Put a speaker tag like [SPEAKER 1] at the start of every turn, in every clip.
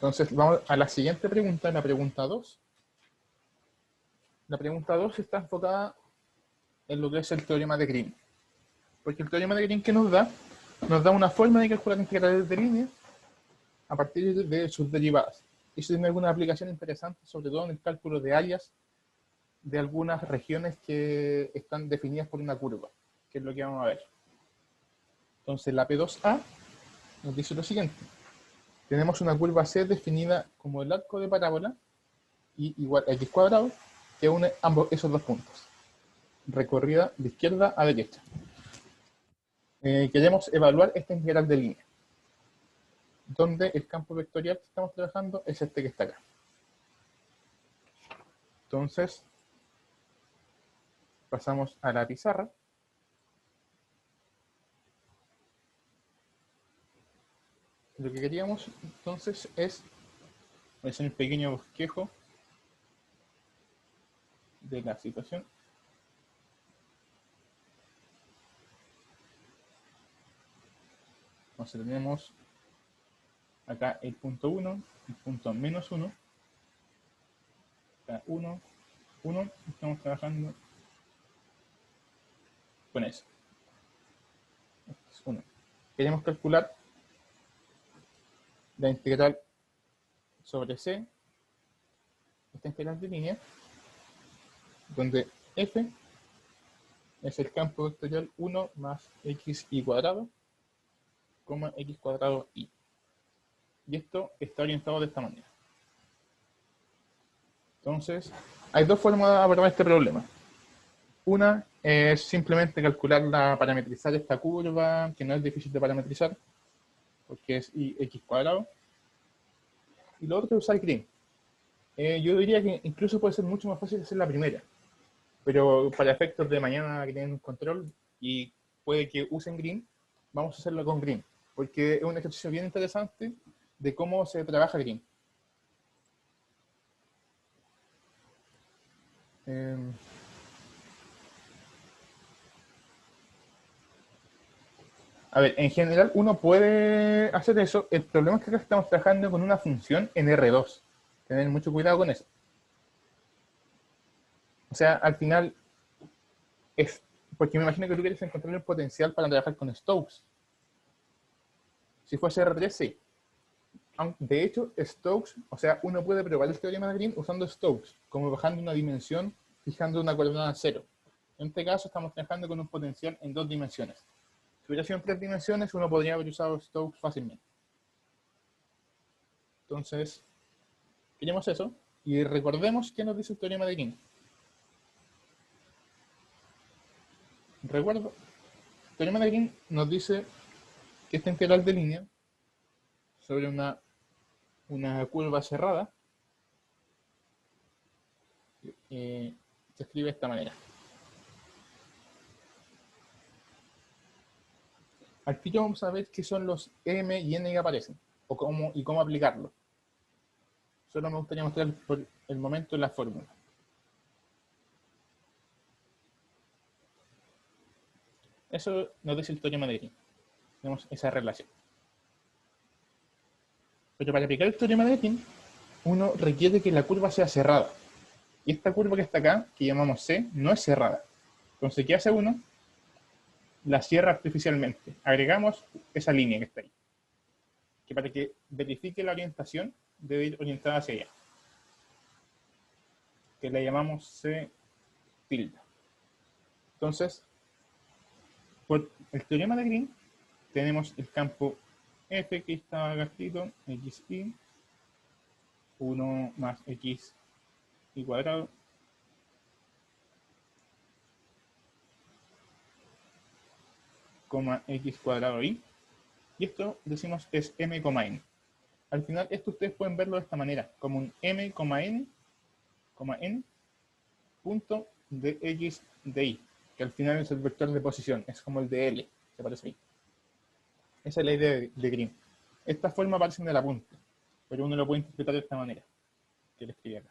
[SPEAKER 1] Entonces, vamos a la siguiente pregunta, la pregunta 2. La pregunta 2 está enfocada en lo que es el teorema de Green. Porque el teorema de Green que nos da una forma de calcular integrales de línea a partir de sus derivadas. Y eso tiene alguna aplicación interesante, sobre todo en el cálculo de áreas de algunas regiones que están definidas por una curva, que es lo que vamos a ver. Entonces, la P2A nos dice lo siguiente. Tenemos una curva C definida como el arco de parábola y igual a x cuadrado, que une esos dos puntos, recorrida de izquierda a derecha. Queremos evaluar esta integral de línea, donde el campo vectorial que estamos trabajando es este que está acá. Entonces, pasamos a la pizarra. Lo que queríamos entonces es hacer un pequeño bosquejo de la situación. Entonces tenemos acá el punto 1, el punto menos 1, acá 1, 1, estamos trabajando con eso. Este es 1. Queremos calcular la integral sobre C, esta integral de línea, donde f es el campo vectorial 1 más xy cuadrado, x cuadrado y. Y esto está orientado de esta manera. Entonces, hay dos formas de abordar este problema. Una es simplemente calcularla, parametrizar esta curva, que no es difícil de parametrizar, porque es x cuadrado. Y lo otro es usar Green. Yo diría que incluso puede ser mucho más fácil hacer la primera, pero para efectos de mañana que tienen un control y puede que usen Green, vamos a hacerlo con Green, porque es un ejercicio bien interesante de cómo se trabaja Green. A ver, en general uno puede hacer eso. El problema es que acá estamos trabajando con una función en R2. Tener mucho cuidado con eso. O sea, al final es... Porque me imagino que tú quieres encontrar el potencial para trabajar con Stokes. Si fuese R3, sí. De hecho, Stokes, o sea, uno puede probar el teorema de Green usando Stokes, como bajando una dimensión, fijando una coordenada 0. En este caso estamos trabajando con un potencial en 2 dimensiones. Si hubiera sido en 3 dimensiones, uno podría haber usado Stokes fácilmente. Entonces, queremos eso. Y recordemos qué nos dice el teorema de Green. Recuerdo, el teorema de Green nos dice que esta integral de línea sobre una curva cerrada se escribe de esta manera. Al tiro vamos a ver qué son los m y n que aparecen y cómo aplicarlo. Solo me gustaría mostrar por el momento la fórmula. Eso nos dice el teorema de Green. Tenemos esa relación. Pero para aplicar el teorema de Green, uno requiere que la curva sea cerrada. Y esta curva que está acá, que llamamos C, no es cerrada. Entonces, ¿qué hace uno? La cierra artificialmente. Agregamos esa línea que está ahí. Que para que verifique la orientación, debe ir orientada hacia allá. Que la llamamos C tilde. Entonces, por el teorema de Green, tenemos el campo F que está acá escrito, xy, 1 más x y cuadrado, coma x cuadrado y esto decimos es m, n. Al final esto ustedes pueden verlo de esta manera, como un m, n, punto de x de y, que al final es el vector de posición, es como el de L, que aparece ahí. Esa es la idea de Green. Esta forma aparece en el apunte, pero uno lo puede interpretar de esta manera, que le escribí acá.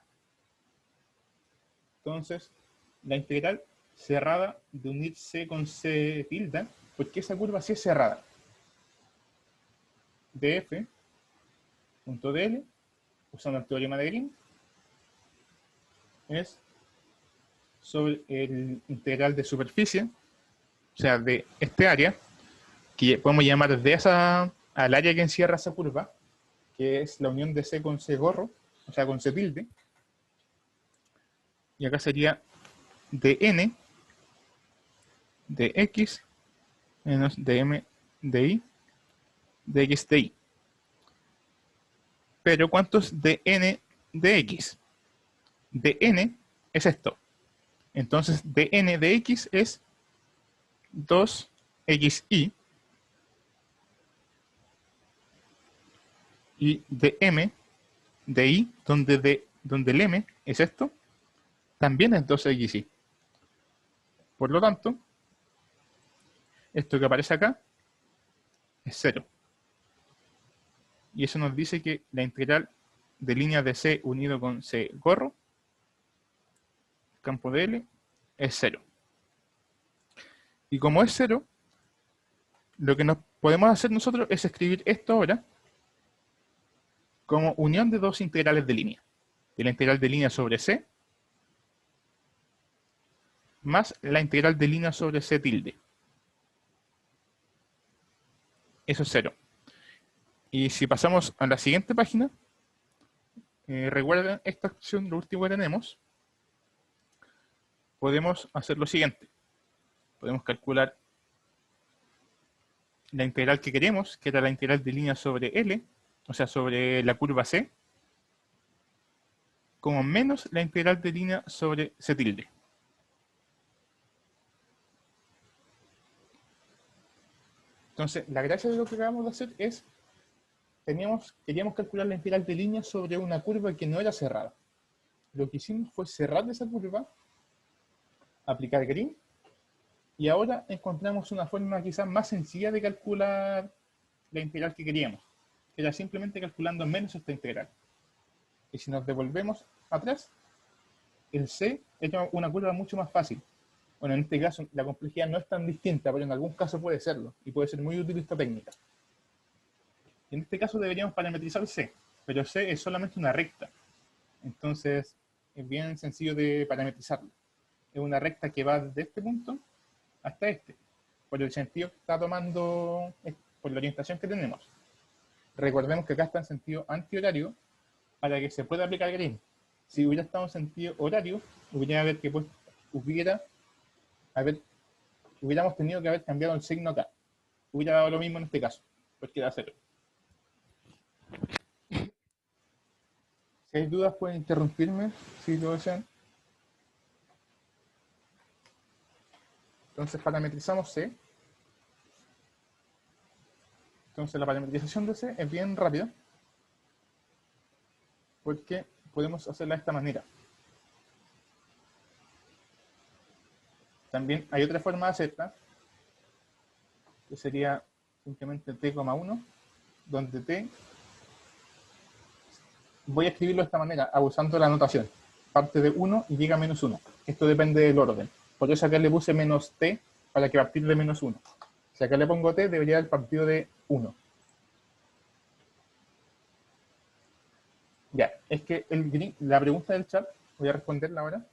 [SPEAKER 1] Entonces, la integral cerrada de unir C con C tilde, porque esa curva sí es cerrada. De f, punto de L, usando el teorema de Green, es sobre el integral de superficie, o sea, de este área, que podemos llamar de esa al área que encierra esa curva, que es la unión de C con C gorro, o sea, con C tilde, y acá sería de N de X menos de M de Y de X de Y. Pero ¿cuántos de N de X? De N es esto. Entonces, de N de X es 2XY. Y de M de Y, donde el M es esto, también es 2XY. Por lo tanto, esto que aparece acá es 0. Y eso nos dice que la integral de línea de C unido con C gorro, campo de L, es 0. Y como es 0, lo que nos podemos hacer nosotros es escribir esto ahora como unión de dos integrales de línea. De la integral de línea sobre C más la integral de línea sobre C tilde. Eso es 0. Y si pasamos a la siguiente página, recuerden esta opción, lo último que tenemos, podemos hacer lo siguiente. Podemos calcular la integral que queremos, que era la integral de línea sobre L, o sea, sobre la curva C, como menos la integral de línea sobre C tilde. Entonces, la gracia de lo que acabamos de hacer es, queríamos calcular la integral de línea sobre una curva que no era cerrada. Lo que hicimos fue cerrar esa curva, aplicar Green, y ahora encontramos una forma quizás más sencilla de calcular la integral que queríamos, que era simplemente calculando menos esta integral. Y si nos devolvemos atrás, el C es una curva mucho más fácil. Bueno, en este caso la complejidad no es tan distinta, pero en algún caso puede serlo, y puede ser muy útil esta técnica. En este caso deberíamos parametrizar C, pero C es solamente una recta. Entonces es bien sencillo de parametrizarlo. Es una recta que va desde este punto hasta este, por el sentido que está tomando, por la orientación que tenemos. Recordemos que acá está en sentido antihorario para que se pueda aplicar Green. Si hubiera estado en sentido horario, hubiéramos tenido que haber cambiado el signo acá. Hubiera dado lo mismo en este caso, porque da 0. Si hay dudas pueden interrumpirme si lo desean. Entonces parametrizamos C. Entonces la parametrización de C es bien rápida, porque podemos hacerla de esta manera. También hay otra forma de hacerla, que sería simplemente t,1, donde t, voy a escribirlo de esta manera, abusando de la notación. Parte de 1 y llega a menos 1. Esto depende del orden. Por eso acá le puse menos t para que partir de menos 1. Si acá le pongo t, debería haber partido de 1. Ya, es que la pregunta del chat, voy a responderla ahora,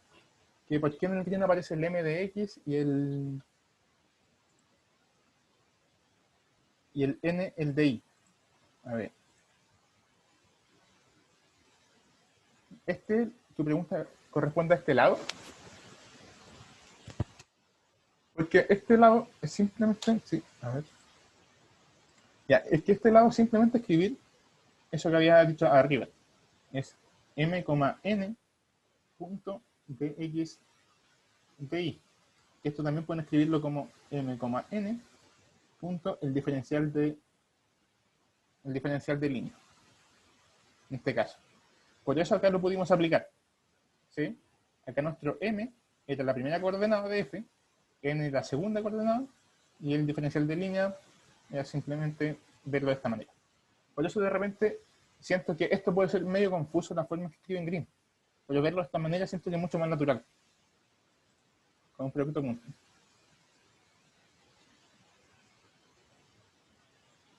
[SPEAKER 1] que por qué en el green aparece el m de x y el n, el de y. A ver. Tu pregunta corresponde a este lado. Porque este lado es simplemente, sí, a ver. Ya, es que este lado es simplemente escribir eso que había dicho arriba. Es m,n punto dx de y. Esto también pueden escribirlo como m,n punto el diferencial de línea. En este caso. Por eso acá lo pudimos aplicar. ¿Sí? Acá nuestro m era la primera coordenada de f, n la segunda coordenada, y el diferencial de línea era simplemente verlo de esta manera. Por eso de repente siento que esto puede ser medio confuso la forma que escriben Green, pero verlo de esta manera siento que es mucho más natural. Con un producto común.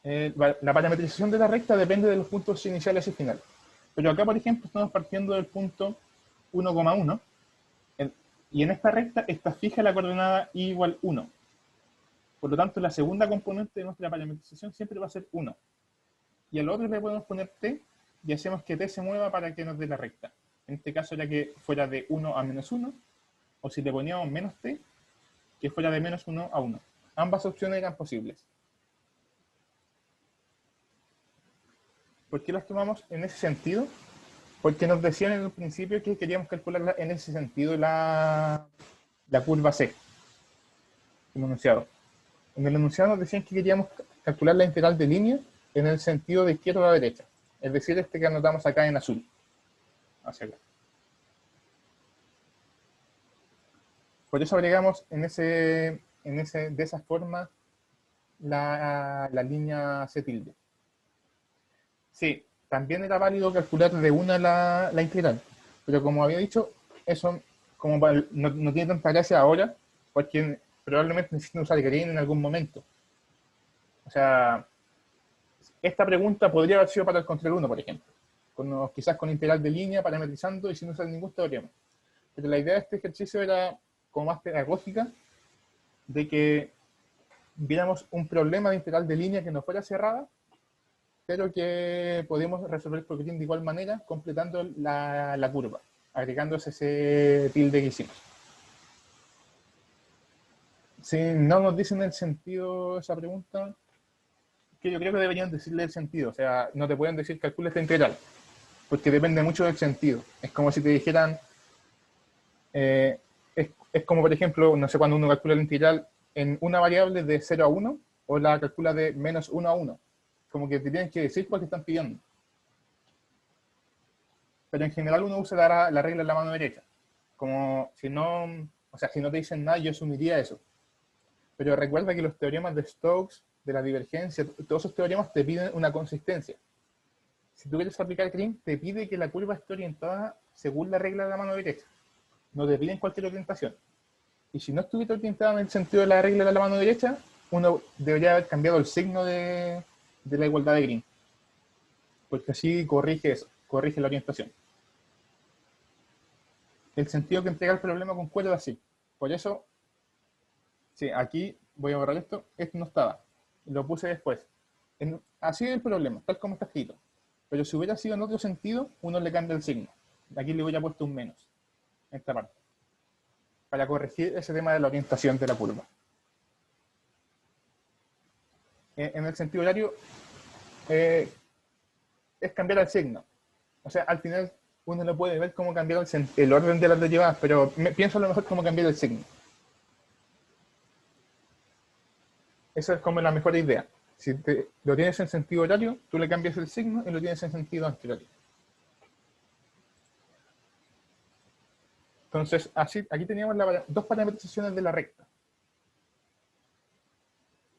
[SPEAKER 1] La parametrización de la recta depende de los puntos iniciales y finales. Pero acá, por ejemplo, estamos partiendo del punto 1,1, y en esta recta está fija la coordenada y igual 1. Por lo tanto, la segunda componente de nuestra parametrización siempre va a ser 1. Y al otro le podemos poner t, y hacemos que t se mueva para que nos dé la recta. En este caso, ya que fuera de 1 a menos 1, o si le poníamos menos t, que fuera de menos 1 a 1. Ambas opciones eran posibles. ¿Por qué las tomamos en ese sentido? Porque nos decían en el principio que queríamos calcular en ese sentido la curva C, el enunciado. En el enunciado nos decían que queríamos calcular la integral de línea en el sentido de izquierda a derecha, es decir, este que anotamos acá en azul, hacia acá. Por eso agregamos de esa forma la línea C tilde. Sí, también era válido calcular de una la integral, pero como había dicho, eso como no tiene tanta gracia ahora, porque probablemente necesiten usar green en algún momento. O sea, esta pregunta podría haber sido para el control 1, por ejemplo, quizás con integral de línea, parametrizando y sin usar ningún teorema. Pero la idea de este ejercicio era como más pedagógica, de que viéramos un problema de integral de línea que no fuera cerrada, pero que podemos resolver por green de igual manera, completando la curva, agregándose ese tilde que hicimos. Si no nos dicen el sentido de esa pregunta, que yo creo que deberían decirle el sentido. O sea, no te pueden decir calcula esta integral, porque depende mucho del sentido. Es como si te dijeran, es como por ejemplo, no sé, cuando uno calcula la integral en una variable de 0 a 1, o la calcula de menos 1 a 1. Como que te tienen que decir cuál te están pidiendo. Pero en general uno usa la regla en la mano derecha. Como si no, o sea, si no te dicen nada, yo asumiría eso. Pero recuerda que los teoremas de Stokes, de la divergencia, todos esos teoremas te piden una consistencia. Si tú quieres aplicar Green, te pide que la curva esté orientada según la regla de la mano derecha. No te piden cualquier orientación. Y si no estuviera orientada en el sentido de la regla de la mano derecha, uno debería haber cambiado el signo de la igualdad de Green. Porque así corrige eso, corrige la orientación. El sentido que entrega el problema concuerda así. Por eso, sí, aquí voy a borrar esto no estaba. Lo puse después. Así es el problema, tal como está escrito. Pero si hubiera sido en otro sentido, uno le cambia el signo. Aquí le hubiera puesto un menos, en esta parte, para corregir ese tema de la orientación de la curva. En el sentido horario, es cambiar el signo. O sea, al final uno no puede ver cómo cambiar el orden de las derivadas, pero pienso a lo mejor cómo cambiar el signo. Esa es como la mejor idea. Si lo tienes en sentido horario, tú le cambias el signo y lo tienes en sentido antihorario. Entonces, así, aquí teníamos dos parametrizaciones de la recta.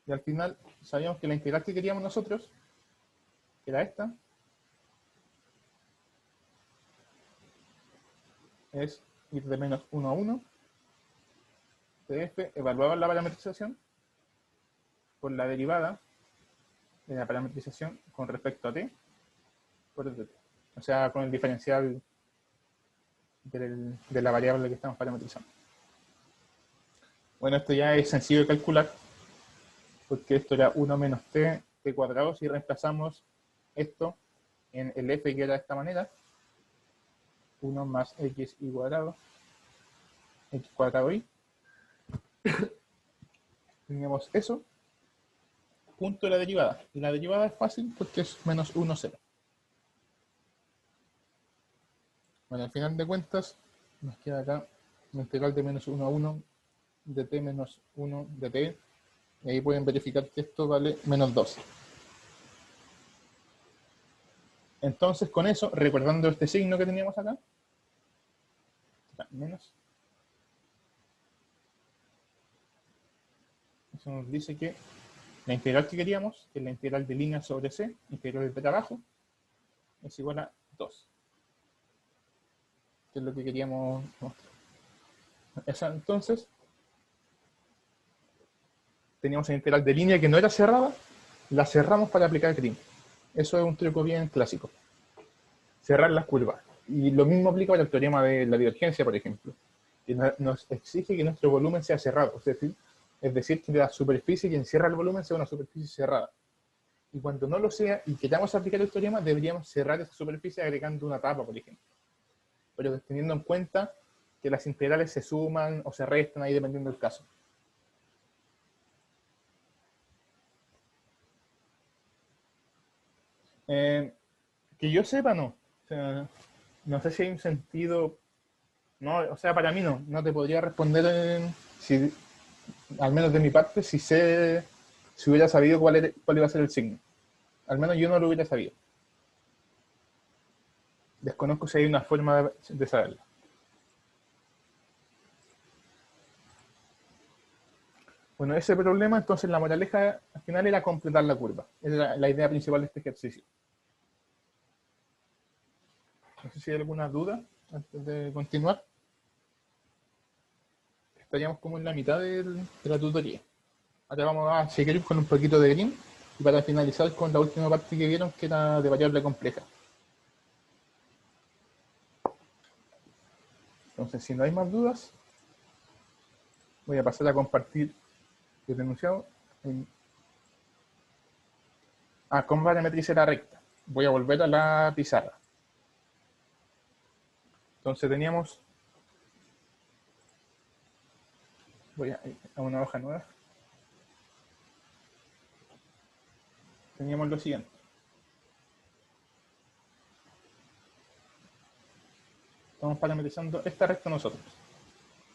[SPEAKER 1] Y al final sabíamos que la integral que queríamos nosotros era esta. Es ir de menos 1 a 1. De f, evaluaba la parametrización por la derivada de la parametrización con respecto a t por el de t. O sea, con el diferencial de la variable que estamos parametrizando. Bueno, esto ya es sencillo de calcular, porque esto era 1 menos t cuadrado, si reemplazamos esto en el f que era de esta manera, 1 más x y cuadrado, x cuadrado y, teníamos eso, punto de la derivada. Y la derivada es fácil porque es menos 1, 0. Bueno, al final de cuentas, nos queda acá la integral de menos 1 a 1 de t menos 1 de t. Y ahí pueden verificar que esto vale menos 2. Entonces, con eso, recordando este signo que teníamos acá, menos, eso nos dice que la integral que queríamos, que es la integral de línea sobre c, integral de abajo, es igual a 2. Que es lo que queríamos mostrar. Entonces, teníamos una integral de línea que no era cerrada, la cerramos para aplicar Green. Eso es un truco bien clásico. cerrar las curvas. Y lo mismo aplica para el teorema de la divergencia, por ejemplo, que nos exige que nuestro volumen sea cerrado, es decir, que la superficie que encierra el volumen sea una superficie cerrada. Y cuando no lo sea y queramos aplicar el teorema, deberíamos cerrar esa superficie agregando una tapa, por ejemplo. Pero teniendo en cuenta que las integrales se suman o se restan ahí dependiendo del caso. Que yo sepa, no. O sea, no sé si hay un sentido. No, o sea, para mí no te podría responder si, al menos de mi parte, si hubiera sabido cuál iba a ser el signo. Al menos yo no lo hubiera sabido. Desconozco si hay una forma de saberlo. Bueno, ese problema, entonces la moraleja al final era completar la curva. Era la idea principal de este ejercicio. No sé si hay alguna duda antes de continuar. Estaríamos como en la mitad de la tutoría. Ahora vamos a seguir con un poquito de green y para finalizar con la última parte que vieron, que era de variable compleja. Entonces, si no hay más dudas, voy a pasar a compartir el enunciado. Con parametricera recta. Voy a volver a la pizarra. Entonces teníamos... Voy a una hoja nueva. Teníamos lo siguiente. Estamos parametrizando esta recta nosotros.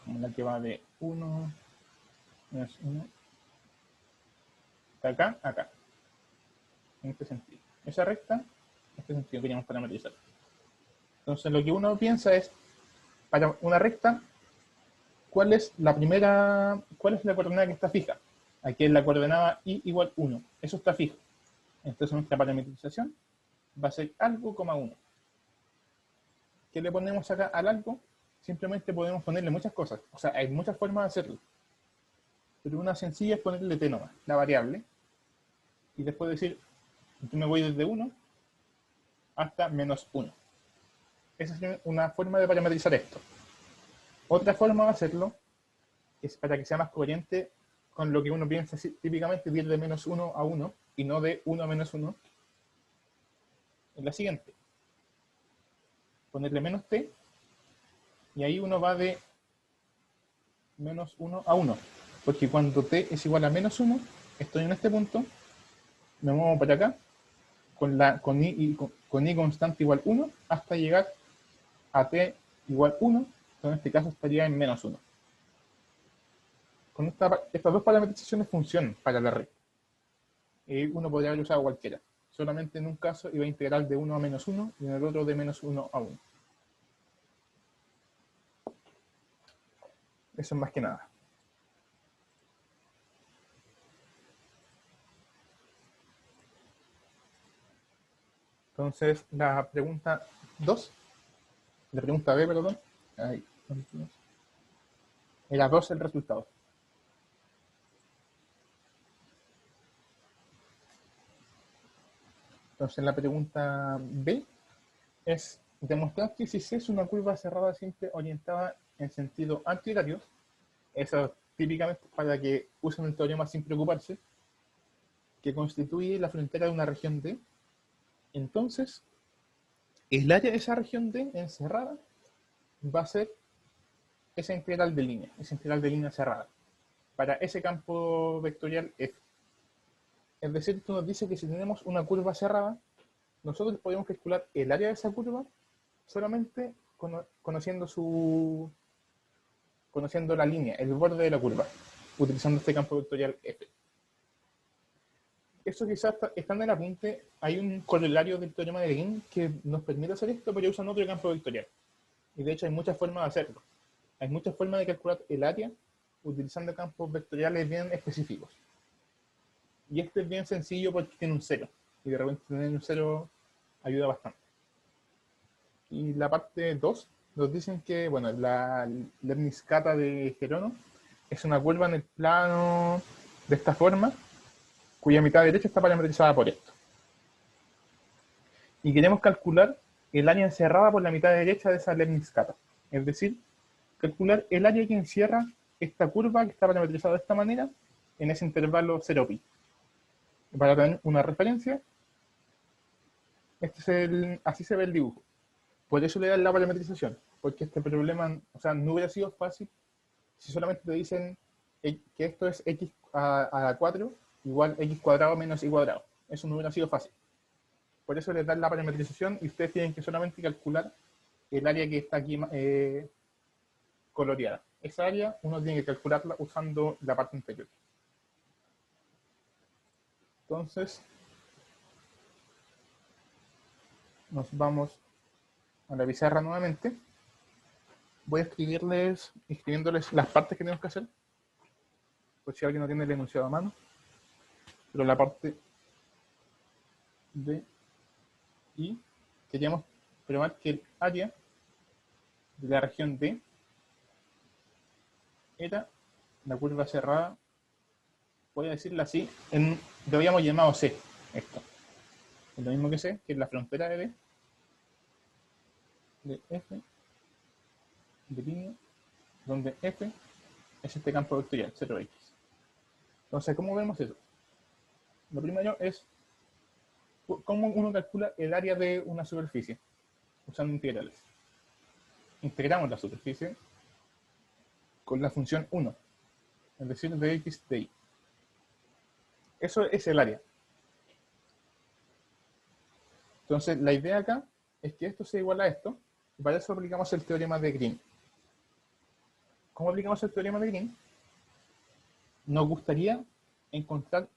[SPEAKER 1] Como la que va de 1, menos 1, de acá a acá. En este sentido. Esa recta, en este sentido queríamos parametrizar. Entonces lo que uno piensa es, para una recta, ¿cuál es la coordenada que está fija? Aquí es la coordenada y igual 1. Eso está fijo. Entonces nuestra parametrización va a ser algo, 1. ¿Qué le ponemos acá al algo? Simplemente podemos ponerle muchas cosas. O sea, hay muchas formas de hacerlo. Pero una sencilla es ponerle t nomás, la variable. Y después decir, yo me voy desde 1 hasta menos 1. Esa es una forma de parametrizar esto. Otra forma de hacerlo es para que sea más coherente con lo que uno piensa típicamente, ir de menos 1 a 1 y no de 1 a menos 1. Es la siguiente. Ponerle menos t y ahí uno va de menos 1 a 1. Porque cuando t es igual a menos 1, estoy en este punto, me muevo para acá, con i constante igual 1, hasta llegar a t igual 1, en este caso estaría en menos 1. Con estas dos parametrizaciones funcionan para la recta. Uno podría haber usado cualquiera. Solamente en un caso iba a integrar de 1 a menos 1 y en el otro de menos 1 a 1. Eso es más que nada. Entonces, la pregunta 2, la pregunta B, perdón, ahí, era 2 el resultado. Entonces, la pregunta B es demostrar que si C es una curva cerrada siempre orientada en sentido antihorario, eso típicamente para que usen el teorema sin preocuparse, que constituye la frontera de una región D, entonces el área de esa región D encerrada va a ser esa integral de línea cerrada, para ese campo vectorial F. Es decir, esto nos dice que si tenemos una curva cerrada, nosotros podemos calcular el área de esa curva solamente conociendo la línea, el borde de la curva, utilizando este campo vectorial F. Eso quizás está en el apunte. Hay un corolario del teorema de Green que nos permite hacer esto, pero usan otro campo vectorial. Y de hecho hay muchas formas de hacerlo. Hay muchas formas de calcular el área utilizando campos vectoriales bien específicos. Y este es bien sencillo porque tiene un cero. Y de repente tener un cero ayuda bastante. Y la parte 2 nos dicen que, bueno, la lemniscata de Gerono es una curva en el plano de esta forma, cuya mitad derecha está parametrizada por esto. Y queremos calcular el área encerrada por la mitad derecha de esa Leibniz capa. Es decir, calcular el área que encierra esta curva que está parametrizada de esta manera en ese intervalo 0pi. Para tener una referencia, así se ve el dibujo. Por eso le dan la parametrización, porque este problema, o sea, no hubiera sido fácil si solamente te dicen que esto es x a la 4 igual x cuadrado menos y cuadrado. Eso no hubiera sido fácil. Por eso les dan la parametrización y ustedes tienen que solamente calcular el área que está aquí coloreada. Esa área uno tiene que calcularla usando la parte anterior. Entonces, nos vamos a la pizarra nuevamente. Voy a escribiéndoles las partes que tenemos que hacer, por si alguien no tiene el enunciado a mano. Pero la parte de I, queríamos probar que el área de la región D era la curva cerrada, voy a decirla así, lo habíamos llamado C, esto. Es lo mismo que C, que es la frontera de D, de F, de línea, donde F es este campo vectorial, 0x. Entonces, ¿cómo vemos eso? Lo primero es cómo uno calcula el área de una superficie, usando integrales. Integramos la superficie con la función 1, es decir, de x de y. Eso es el área. Entonces, la idea acá es que esto sea igual a esto, y para eso aplicamos el teorema de Green. ¿Cómo aplicamos el teorema de Green? Nos gustaría encontrar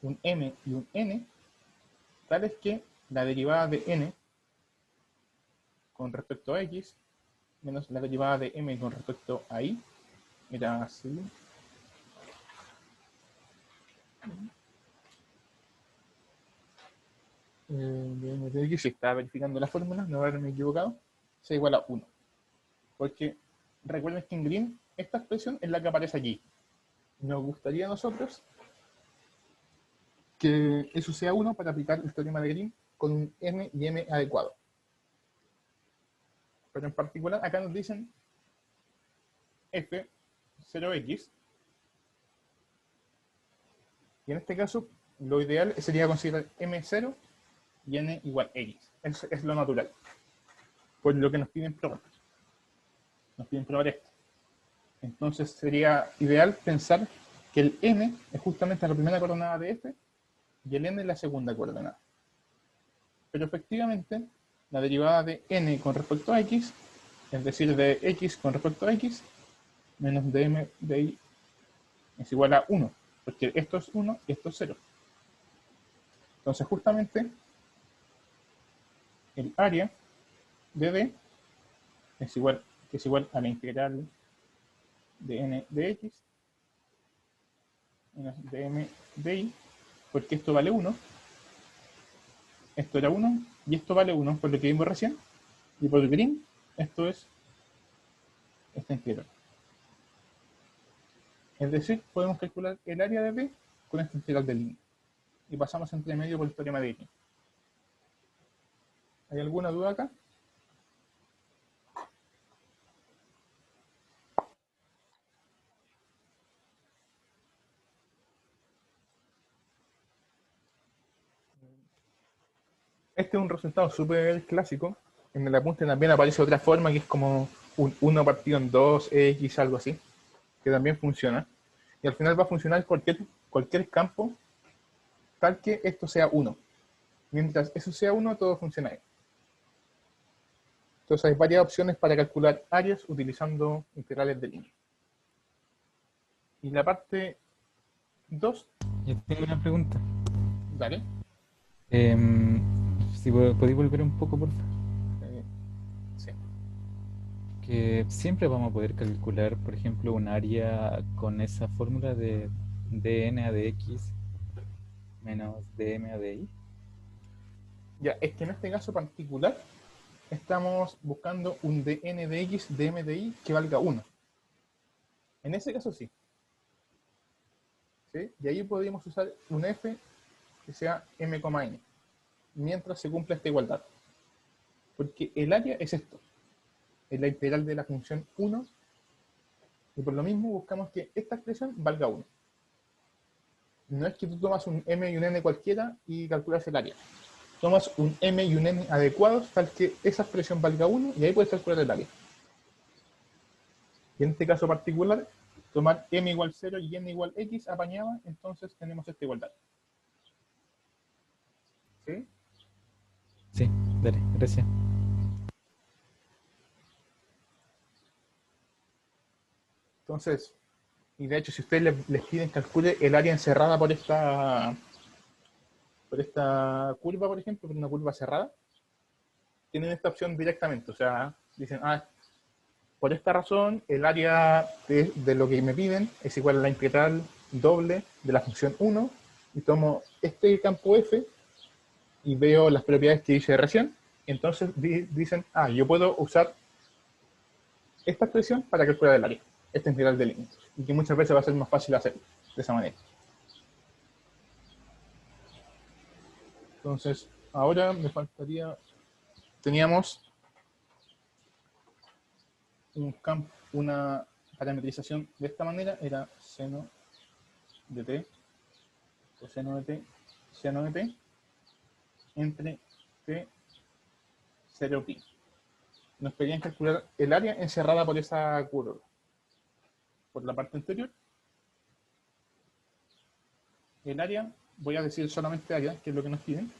[SPEAKER 1] un m y un n, tales que la derivada de n con respecto a x menos la derivada de m con respecto a y, era así. De x, si estaba verificando la fórmula, no haberme equivocado, sea igual a 1. Porque recuerden que en Green esta expresión es la que aparece aquí. Nos gustaría a nosotros que eso sea 1 para aplicar el teorema de Green con un n y m adecuado. Pero en particular acá nos dicen f0x, y en este caso lo ideal sería considerar m0 y n igual x. Eso es lo natural. Por lo que nos piden probar. Nos piden probar esto. Entonces sería ideal pensar que el n es justamente la primera coordenada de f y el n es la segunda coordenada. Pero efectivamente, la derivada de n con respecto a x, es decir, de x con respecto a x, menos de m de y, es igual a 1, porque esto es 1 y esto es 0. Entonces, justamente, el área de d es igual a la integral de n de x menos de m de y, porque esto vale 1, esto era 1 y esto vale 1 por lo que vimos recién, y por Green esto es esta integral. Es decir, podemos calcular el área de B con esta integral de línea. Y pasamos entre medio por el teorema de Green. ¿Hay alguna duda acá? Este es un resultado súper clásico. En el apunte también aparece otra forma que es como un 1 partido en 2x, algo así, que también funciona. Y al final va a funcionar cualquier campo tal que esto sea 1. Mientras eso sea 1, todo funciona bien. Entonces hay varias opciones para calcular áreas utilizando integrales de línea. Y la parte 2,
[SPEAKER 2] Yo tengo una pregunta.
[SPEAKER 1] dale.
[SPEAKER 2] Si podéis volver un poco, por favor.
[SPEAKER 1] Eh, sí.
[SPEAKER 2] Que siempre vamos a poder calcular, por ejemplo, un área con esa fórmula de dn a de x menos dm a de y.
[SPEAKER 1] Ya, es que en este caso particular estamos buscando un dn de x, dm de y que valga 1. En ese caso sí. ¿Sí? Y ahí podríamos usar un f que sea m,n, mientras se cumpla esta igualdad. Porque el área es esto, es la integral de la función 1, y por lo mismo buscamos que esta expresión valga 1. No es que tú tomas un m y un n cualquiera y calculas el área. Tomas un m y un n adecuados tal que esa expresión valga 1 y ahí puedes calcular el área. Y en este caso particular, tomar m igual 0 y n igual x apañaba, entonces tenemos esta igualdad. ¿Sí?
[SPEAKER 2] Sí, dale, gracias.
[SPEAKER 1] Entonces, y de hecho, si ustedes les piden calcule el área encerrada por esta curva, por ejemplo, por una curva cerrada, tienen esta opción directamente. O sea, dicen, por esta razón, el área de lo que me piden es igual a la integral doble de la función 1, y tomo este campo f y veo las propiedades que hice recién. Entonces dicen, yo puedo usar esta expresión para calcular el área, esta integral de límites, y que muchas veces va a ser más fácil hacerlo de esa manera. Entonces, ahora me faltaría, teníamos una parametrización de esta manera, era seno de t, coseno de t, seno de t, entre t, 0 pi. Nos pedían calcular el área encerrada por esa curva, por la parte anterior. El área, voy a decir solamente área, que es lo que nos piden,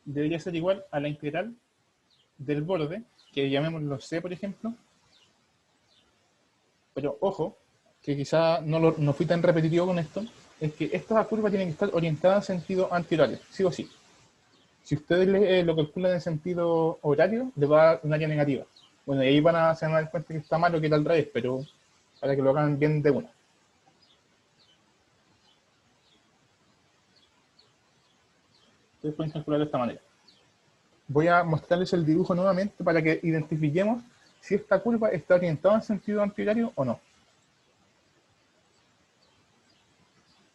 [SPEAKER 1] debería ser igual a la integral del borde, que llamémoslo c, por ejemplo. Pero ojo, que quizá no fui tan repetitivo con esto, es que esta curva tiene que estar orientada en sentido antihorario, sí o sí. Si ustedes lo calculan en sentido horario, les va a dar un área negativa. Bueno, y ahí se van a dar cuenta que está mal o que está al revés, pero para que lo hagan bien de una. Ustedes pueden calcular de esta manera. Voy a mostrarles el dibujo nuevamente para que identifiquemos si esta curva está orientada en sentido antihorario o no.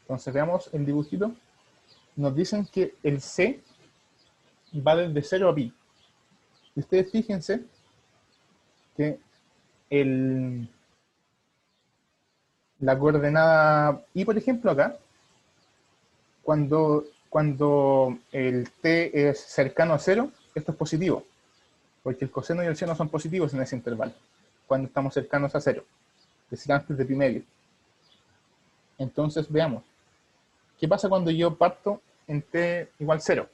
[SPEAKER 1] Entonces veamos el dibujito. Nos dicen que el C va desde 0 a pi. Y ustedes fíjense que la coordenada y, por ejemplo, acá, cuando el t es cercano a 0, esto es positivo, porque el coseno y el seno son positivos en ese intervalo, cuando estamos cercanos a 0, es decir, antes de pi medio. Entonces, veamos, ¿qué pasa cuando yo parto en t igual 0?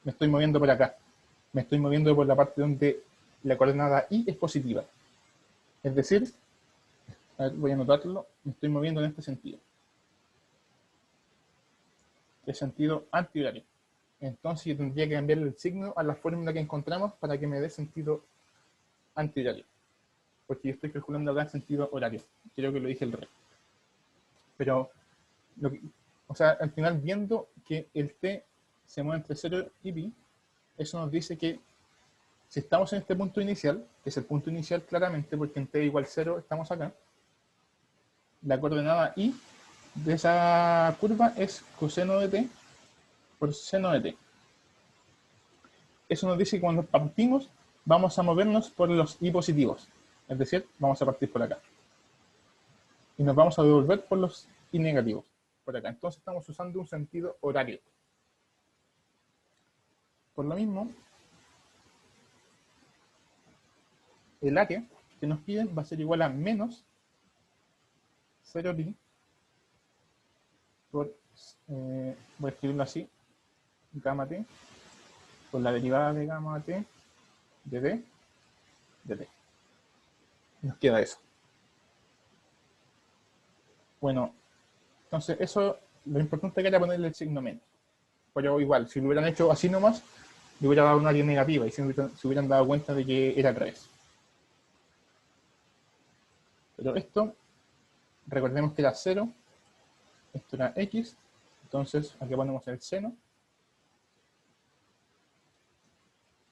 [SPEAKER 1] Me estoy moviendo por acá, me estoy moviendo por la parte donde la coordenada y es positiva. Es decir, a ver, voy a anotarlo, me estoy moviendo en este sentido. De sentido antihorario. Entonces yo tendría que cambiarle el signo a la fórmula que encontramos para que me dé sentido antihorario. Porque yo estoy calculando acá en sentido horario. Creo que lo dije el rey. Pero, o sea, al final viendo que el t se mueve entre 0 y pi, eso nos dice que si estamos en este punto inicial, que es el punto inicial claramente, porque en t igual 0 estamos acá, la coordenada y de esa curva es coseno de t por seno de t. Eso nos dice que cuando partimos vamos a movernos por los i positivos, es decir, vamos a partir por acá. Y nos vamos a devolver por los i negativos, por acá. Entonces estamos usando un sentido horario. Por lo mismo, el área que nos piden va a ser igual a menos 0 pi por, voy a escribirlo así, gamma t, por la derivada de gamma t de d, de t. Nos queda eso. Bueno, entonces eso, lo importante que era ponerle el signo menos. Pero igual, si lo hubieran hecho así nomás, le hubiera dado un área negativa y se hubieran dado cuenta de que era al revés. Pero esto, recordemos que era 0, esto era x, entonces aquí ponemos el seno,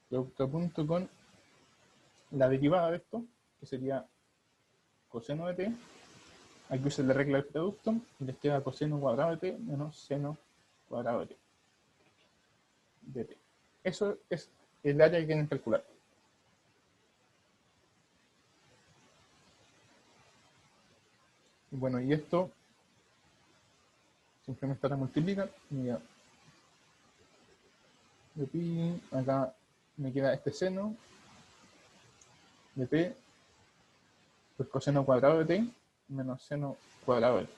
[SPEAKER 1] producto punto con la derivada de esto, que sería coseno de t, Aquí usen la regla del producto y les queda coseno cuadrado de t menos seno cuadrado de t. Eso es el área que quieren calcular. Bueno, y esto simplemente para multiplicar. Mira, de pi, acá me queda este seno de t, pues coseno cuadrado de t menos seno cuadrado de t.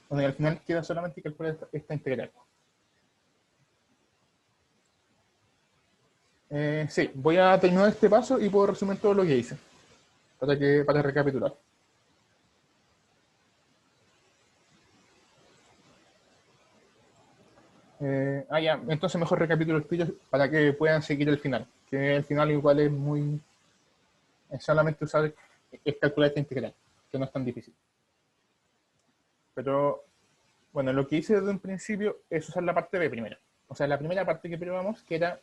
[SPEAKER 1] Bueno, y al final queda solamente calcular esta integral. Sí, voy a terminar este paso y puedo resumir todo lo que hice para recapitular. Ya, entonces mejor recapitulo el tuyo para que puedan seguir el final. Que el final igual es solamente es calcular esta integral, que no es tan difícil. Pero, bueno, lo que hice desde un principio es usar la parte B primero. O sea, la primera parte que probamos, que era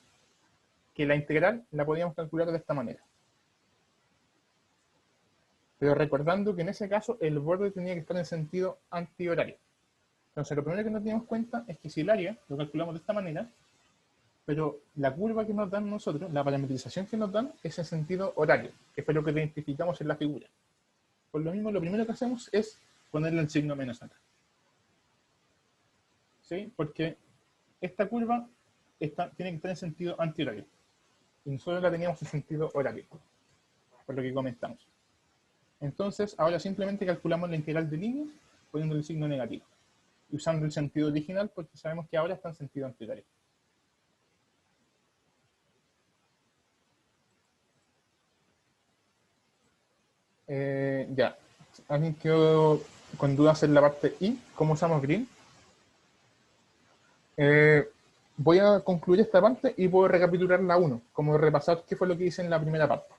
[SPEAKER 1] que la integral la podíamos calcular de esta manera. Pero recordando que en ese caso el borde tenía que estar en sentido antihorario. Entonces, lo primero que nos dimos cuenta es que si el área lo calculamos de esta manera, pero la curva que nos dan nosotros, la parametrización que nos dan, es en sentido horario, que fue lo que identificamos en la figura. Por lo mismo, lo primero que hacemos es ponerle el signo menos acá. ¿Sí? Porque esta curva tiene que estar en sentido antihorario. Y nosotros la teníamos en sentido horario, por lo que comentamos. Entonces, ahora simplemente calculamos la integral de líneas poniendo el signo negativo. Y usando el sentido original porque sabemos que ahora está en sentido antihorario. Ya. ¿Alguien quedó con dudas en la parte I? ¿Cómo usamos green? Voy a concluir esta parte y puedo recapitular la 1, como repasar qué fue lo que hice en la primera parte.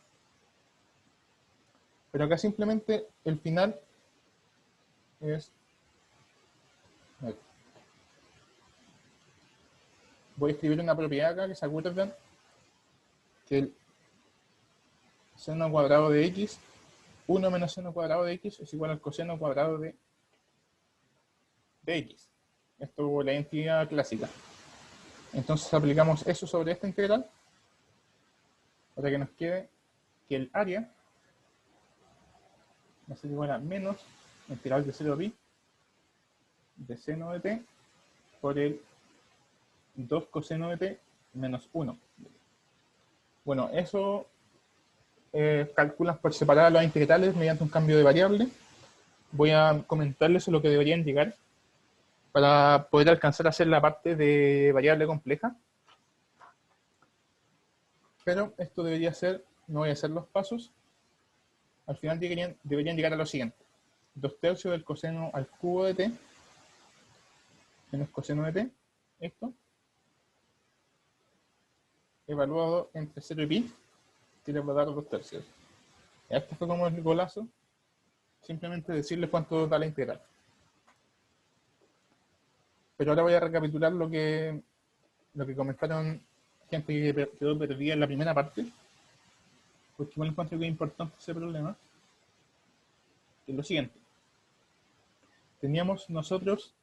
[SPEAKER 1] Pero acá simplemente el final es... Voy a escribir una propiedad acá que se acuerdan que el seno cuadrado de x, 1 menos seno cuadrado de x es igual al coseno cuadrado de x. Esto es la identidad clásica. Entonces aplicamos eso sobre esta integral para que nos quede que el área va a ser igual a menos integral de 0 pi de seno de t por el 2 coseno de t menos 1. Bueno, eso calculan por separado las integrales mediante un cambio de variable. Voy a comentarles lo que deberían llegar para poder alcanzar a hacer la parte de variable compleja. Pero esto debería ser, no voy a hacer los pasos, al final deberían llegar a lo siguiente. 2/3 del coseno al cubo de t menos coseno de t, esto, evaluado entre 0 y pi, que le va a dar 2/3. Este fue como el golazo, simplemente decirles cuánto da la integral. Pero ahora voy a recapitular lo que comentaron gente que quedó perdida en la primera parte, porque igual encuentro que es importante ese problema, que es lo siguiente. Teníamos nosotros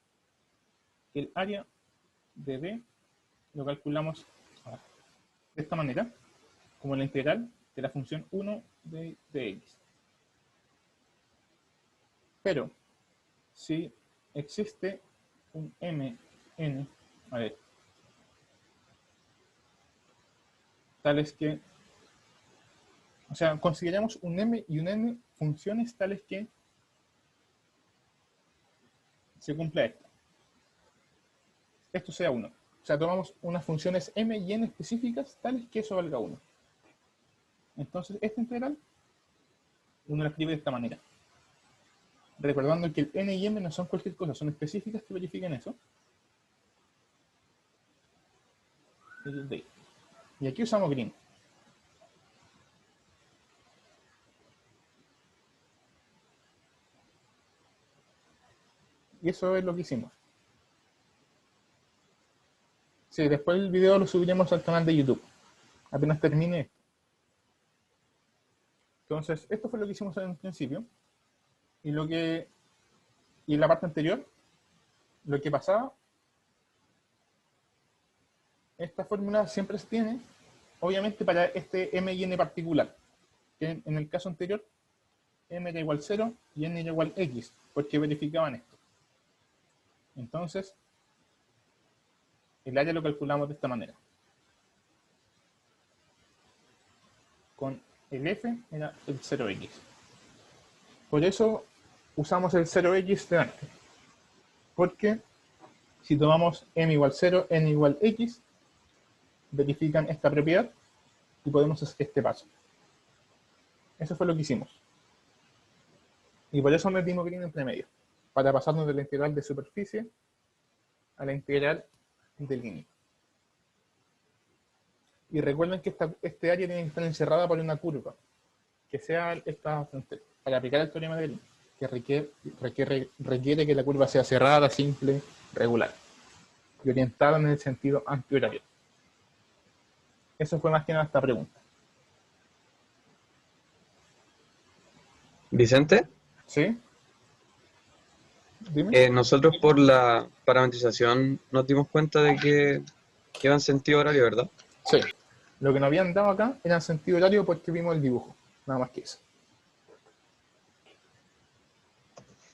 [SPEAKER 1] que el área de B lo calculamos de esta manera, como la integral de la función 1 de x. Pero, si existe un mn, a ver, tales que, o sea, consideramos un m y un n funciones tales que se cumpla esto. Esto sea 1. O sea, tomamos unas funciones m y n específicas tales que eso valga 1. Entonces, esta integral uno la escribe de esta manera. Recordando que el n y m no son cualquier cosa, son específicas que verifiquen eso. Y aquí usamos green. Y eso es lo que hicimos. Sí, después el video lo subiremos al canal de YouTube. Apenas termine esto. Entonces, esto fue lo que hicimos en el principio. Y lo que Y en la parte anterior, lo que pasaba, esta fórmula siempre se tiene, obviamente para este m y n particular, que en el caso anterior, m era igual 0 y n era igual x, porque verificaban esto. Entonces, el área lo calculamos de esta manera. Con el f era el 0x. Por eso usamos el 0x delante. Porque si tomamos m igual 0, n igual x, verifican esta propiedad y podemos hacer este paso. Eso fue lo que hicimos. Y por eso metimos green entre medio, para pasarnos de la integral de superficie a la integral de línea. Y recuerden que este área tiene que estar encerrada por una curva, que sea esta frontera, para aplicar el teorema de Green, que requiere que la curva sea cerrada, simple, regular, y orientada en el sentido antihorario. Eso fue más que nada esta pregunta.
[SPEAKER 3] Vicente,
[SPEAKER 1] ¿Sí? Dime.
[SPEAKER 3] nosotros por la parametrización nos dimos cuenta de que iba en sentido horario, ¿verdad?
[SPEAKER 1] Sí. Lo que nos habían dado acá era en sentido horario porque vimos el dibujo, nada más que eso.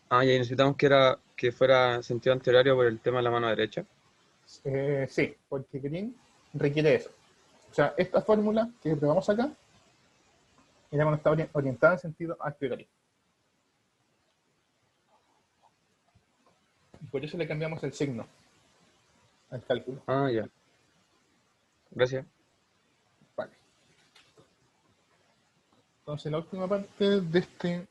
[SPEAKER 3] Ah, y ahí necesitamos que fuera sentido antihorario por el tema de la mano derecha.
[SPEAKER 1] Sí, porque Green requiere eso. O sea, esta fórmula que probamos acá era cuando está orientada en sentido antihorario. Y por eso le cambiamos el signo al cálculo.
[SPEAKER 3] Ah, ya. Gracias.
[SPEAKER 1] Vale. Entonces la última parte de este